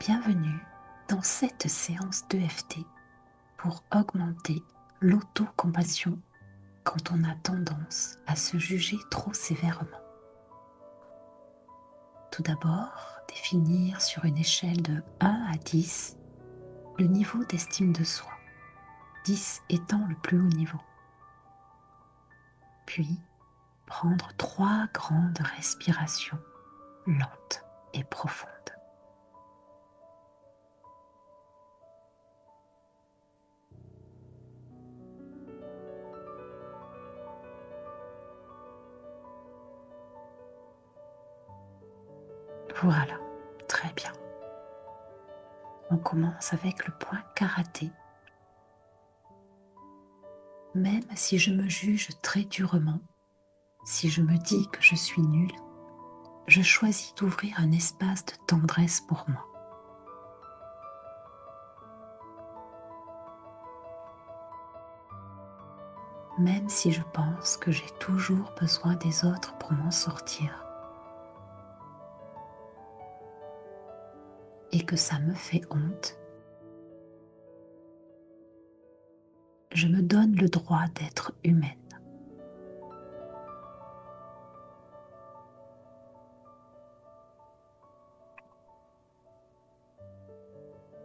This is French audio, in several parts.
Bienvenue dans cette séance d'EFT pour augmenter l'autocompassion quand on a tendance à se juger trop sévèrement. Tout d'abord, définir sur une échelle de 1 à 10 le niveau d'estime de soi, 10 étant le plus haut niveau. Puis, prendre 3 grandes respirations lentes et profondes. Voilà, très bien. On commence avec le point karaté. Même si je me juge très durement, si je me dis que je suis nulle, je choisis d'ouvrir un espace de tendresse pour moi. Même si je pense que j'ai toujours besoin des autres pour m'en sortir et que ça me fait honte, je me donne le droit d'être humaine.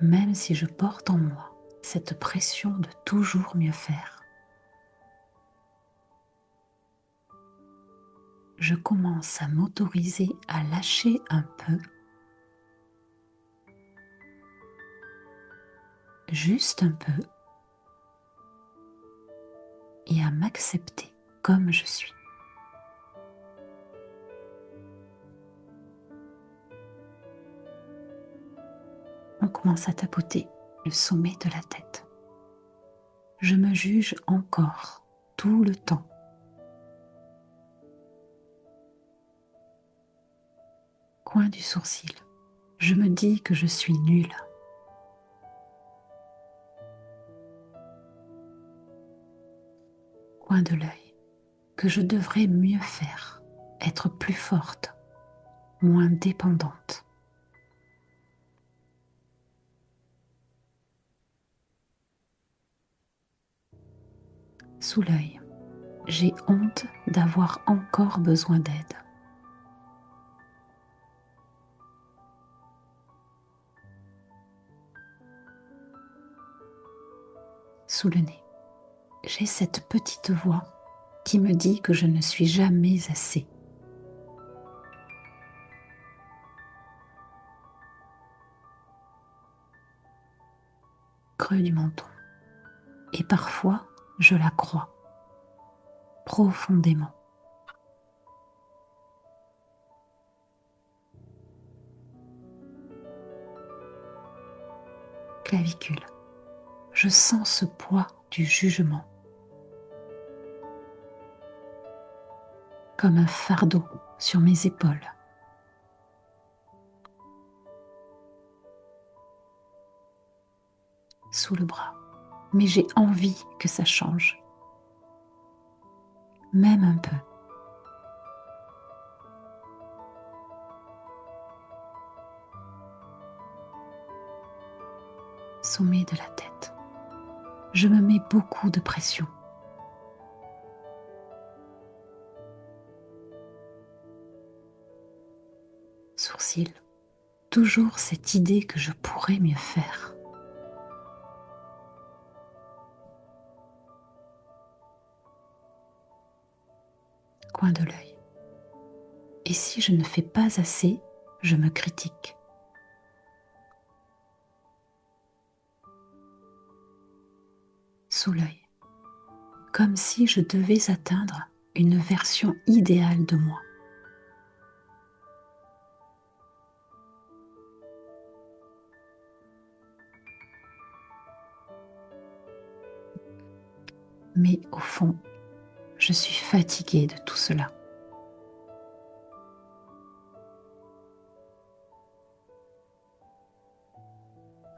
Même si je porte en moi cette pression de toujours mieux faire, je commence à m'autoriser à lâcher un peu, juste un peu, et à m'accepter comme je suis. On commence à tapoter le sommet de la tête. Je me juge encore tout le temps. Coin du sourcil. Je me dis que je suis nulle. Coin de l'œil. Que je devrais mieux faire, être plus forte, moins dépendante. Sous l'œil. J'ai honte d'avoir encore besoin d'aide. Sous le nez. J'ai cette petite voix qui me dit que je ne suis jamais assez. Creux du menton. Et parfois, je la crois profondément. Clavicule. Je sens ce poids du jugement comme un fardeau sur mes épaules. Sous le bras. Mais j'ai envie que ça change. Même un peu. Sommet de la tête. Je me mets beaucoup de pression. Sourcil. Toujours cette idée que je pourrais mieux faire. Coin de l'œil. Et si je ne fais pas assez, je me critique. Sous l'œil. Comme si je devais atteindre une version idéale de moi. Mais au fond, je suis fatiguée de tout cela.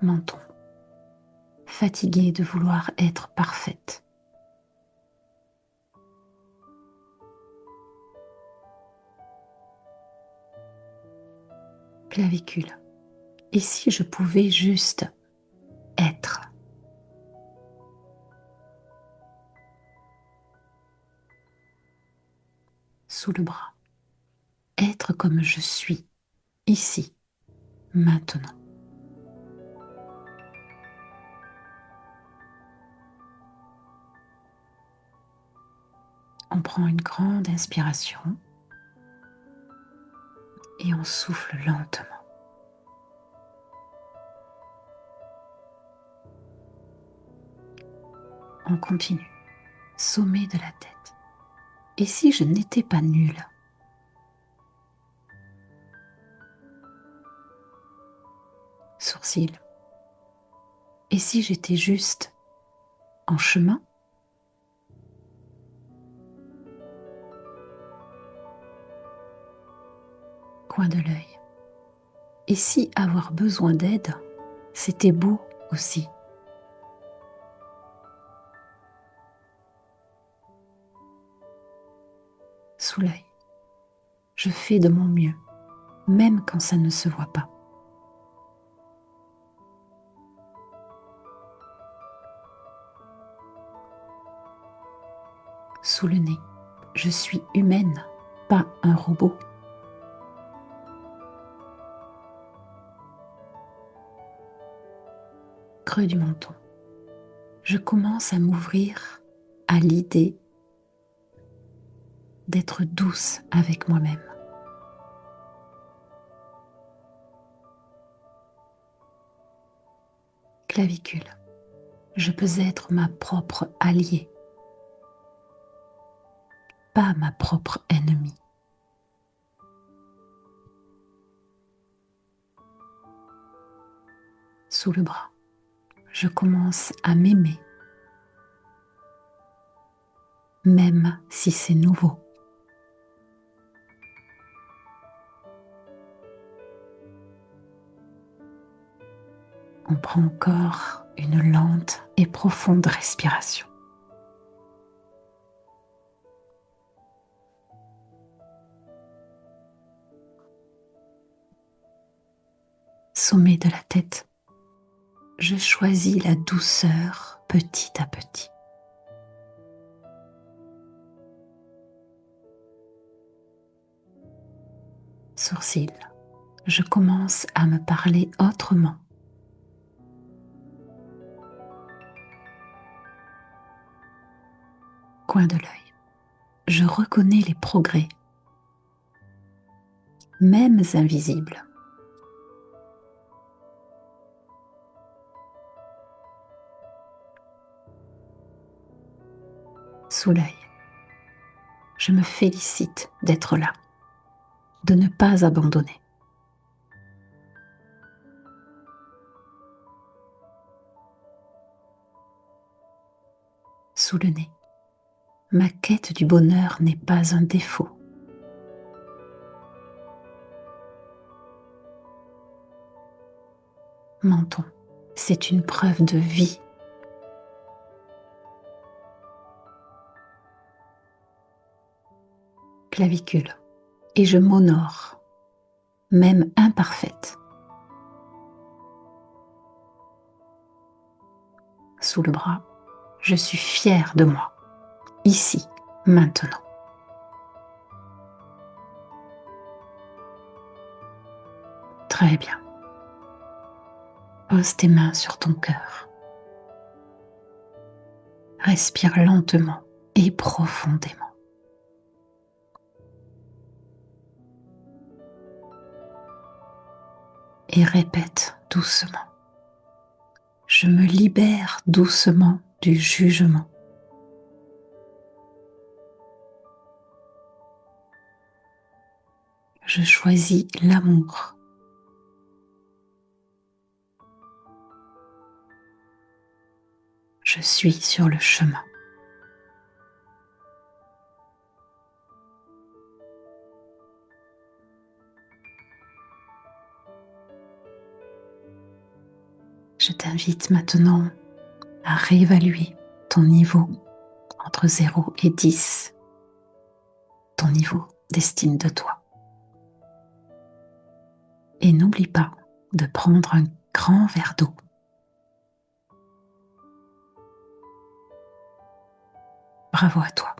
Menton. Fatiguée de vouloir être parfaite. Clavicule. Et si je pouvais juste être? Sous le bras. Être comme je suis, ici, maintenant. On prend une grande inspiration et on souffle lentement. On continue. Sommet de la tête. Et si je n'étais pas nulle? Sourcils. Et si j'étais juste en chemin? Coin de l'œil. Et si avoir besoin d'aide, c'était beau aussi? Sous l'œil. Je fais de mon mieux, même quand ça ne se voit pas. Sous le nez. Je suis humaine, pas un robot. Creux du menton. Je commence à m'ouvrir à l'idée d'être douce avec moi-même. Clavicule. Je peux être ma propre alliée, pas ma propre ennemie. Sous le bras. Je commence à m'aimer, même si c'est nouveau. On prend encore une lente et profonde respiration. Sommet de la tête. Je choisis la douceur petit à petit. Sourcils. Je commence à me parler autrement. Coin de l'œil. Je reconnais les progrès, même invisibles. Sous l'œil. Je me félicite d'être là, de ne pas abandonner. Sous le nez. Ma quête du bonheur n'est pas un défaut. Menton. C'est une preuve de vie. Clavicule. Et je m'honore, même imparfaite. Sous le bras. Je suis fière de moi, ici, maintenant. Très bien. Pose tes mains sur ton cœur. Respire lentement et profondément. Et répète doucement. Je me libère doucement du jugement. Je choisis l'amour. Je suis sur le chemin. Je t'invite maintenant à réévaluer ton niveau entre 0 et 10, ton niveau d'estime de toi. Et n'oublie pas de prendre un grand verre d'eau. Bravo à toi.